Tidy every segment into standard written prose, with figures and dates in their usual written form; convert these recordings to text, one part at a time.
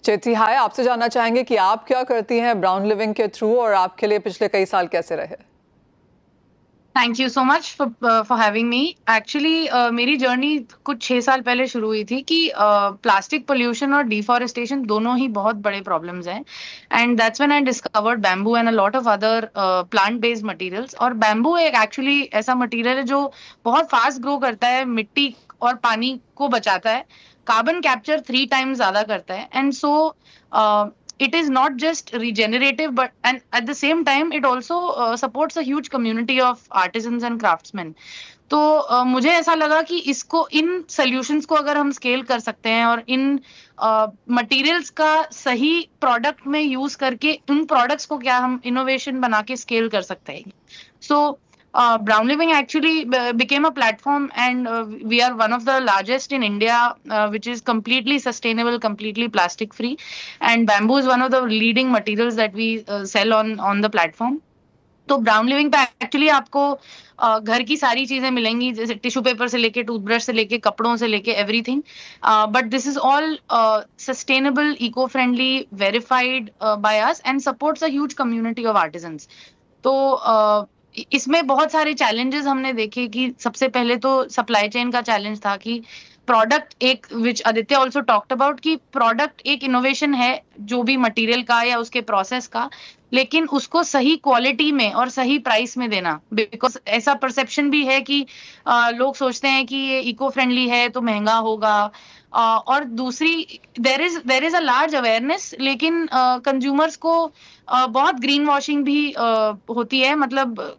चेती, हाय, आपसे जानना चाहेंगे कि आप क्या करती हैं ब्राउन लिविंग के थ्रू और आपके लिए पिछले कई साल कैसे रहे? Thank you so much for having me. Actually मेरी जर्नी कुछ 6 साल पहले शुरू हुई थी कि प्लास्टिक पोल्यूशन और डिफॉरेस्टेशन दोनों ही बहुत बड़े प्रॉब्लम्स हैं। And that's when I discovered bamboo and a lot of other plant based materials. और बैम्बू एक एक्चुअली ऐसा मटेरियल है जो बहुत फास्ट ग्रो करता है, मिट्टी और पानी को बचाता है, कार्बन कैप्चर 3 टाइम्स ज्यादा करता है। And so it is not just regenerative, but and at the same time it also supports a huge community of artisans and craftsmen. तो मुझे ऐसा लगा कि इसको, इन सॉल्यूशंस को अगर हम स्केल कर सकते हैं और इन मटेरियल्स का सही प्रोडक्ट में यूज करके उन प्रोडक्ट्स को क्या हम इनोवेशन बना के स्केल कर सकते हैं। सो Brown Living actually became a platform, and we are one of the largest in India, which is completely sustainable, completely plastic free. And bamboo is one of the leading materials that we sell on the platform. तो brown living पे actually आपको घर की सारी चीजें मिलेंगी, जैसे tissue paper से लेके, टूथब्रश से लेके, कपड़ों से लेके, everything. But this is all sustainable, eco friendly, verified by us and supports a huge community of artisans. तो इसमें बहुत सारे चैलेंजेस हमने देखे कि सबसे पहले तो सप्लाई चेन का चैलेंज था कि प्रोडक्ट एक, विच आदित्य ऑल्सो टॉक्ट अबाउट, कि प्रोडक्ट एक इनोवेशन है जो भी मटेरियल का या उसके प्रोसेस का, लेकिन उसको सही क्वालिटी में और सही प्राइस में देना। बिकॉज ऐसा परसेप्शन भी है कि लोग सोचते हैं कि ये इको फ्रेंडली है तो महंगा होगा। और दूसरी, there is a large awareness, लेकिन कंज्यूमर्स को बहुत ग्रीन वॉशिंग भी होती है। मतलब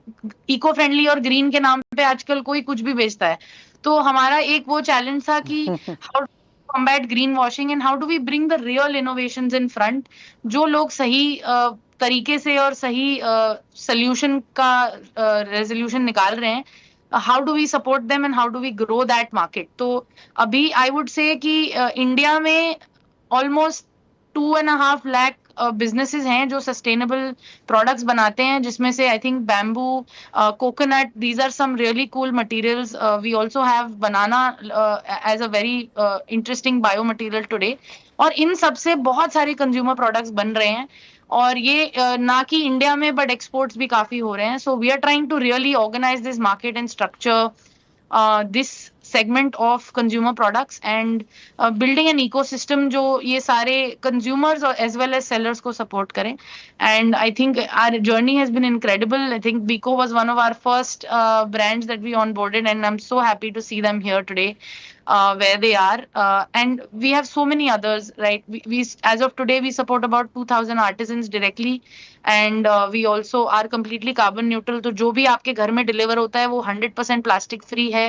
इको फ्रेंडली और ग्रीन के नाम पे आजकल कोई कुछ भी बेचता है। तो हमारा एक वो चैलेंज था कि how combat green washing and how do we bring the real innovations in front, जो लोग सही तरीके से और सही सोल्यूशन का रेजोल्यूशन निकाल रहे हैं, how do we support them and how do we grow that market. तो अभी आई वुड से कि इंडिया में ऑलमोस्ट 2.5 लाख बिजनेसेस हैं जो सस्टेनेबल प्रोडक्ट्स बनाते हैं, जिसमें से I think bamboo, coconut, these are some really cool materials. We also have banana as a very interesting bio material today. और इन सब से बहुत सारे कंज्यूमर प्रोडक्ट्स बन रहे हैं, और ये ना कि इंडिया में बट एक्सपोर्ट्स भी काफी हो रहे हैं। So we are trying to really organise this market and structure this segment of consumer products, and building an ecosystem जो ये सारे consumers और as well as sellers को support करें। And I think our journey has been incredible. I think Biko was one of our first brands that we onboarded, and I'm so happy to see them here today, where they are. And we have so many others, right? We as of today we support about 2,000 artisans directly, and we also are completely carbon neutral. तो जो भी आपके घर में deliver होता है वो 100% plastic free है।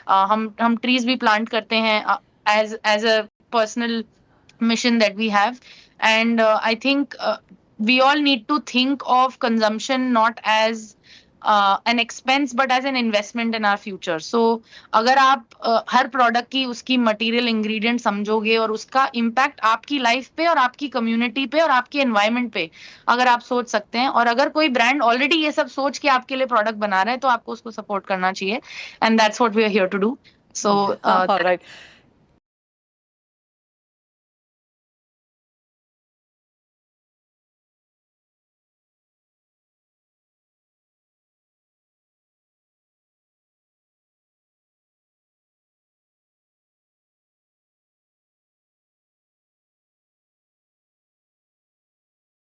हम ट्रीज भी प्लांट करते हैं as a personal mission that we have. And I think we all need to think of consumption not as an expense but as an investment in our future. So अगर आप हर product की उसकी material ingredient समझोगे और उसका impact आपकी life पे और आपकी कम्युनिटी पे और आपके एनवायरनमेंट पे अगर आप सोच सकते हैं, और अगर कोई ब्रांड ऑलरेडी ये सब सोच के आपके लिए प्रोडक्ट बना रहा है, तो आपको उसको सपोर्ट करना चाहिए। And that's what we are here to do. So alright.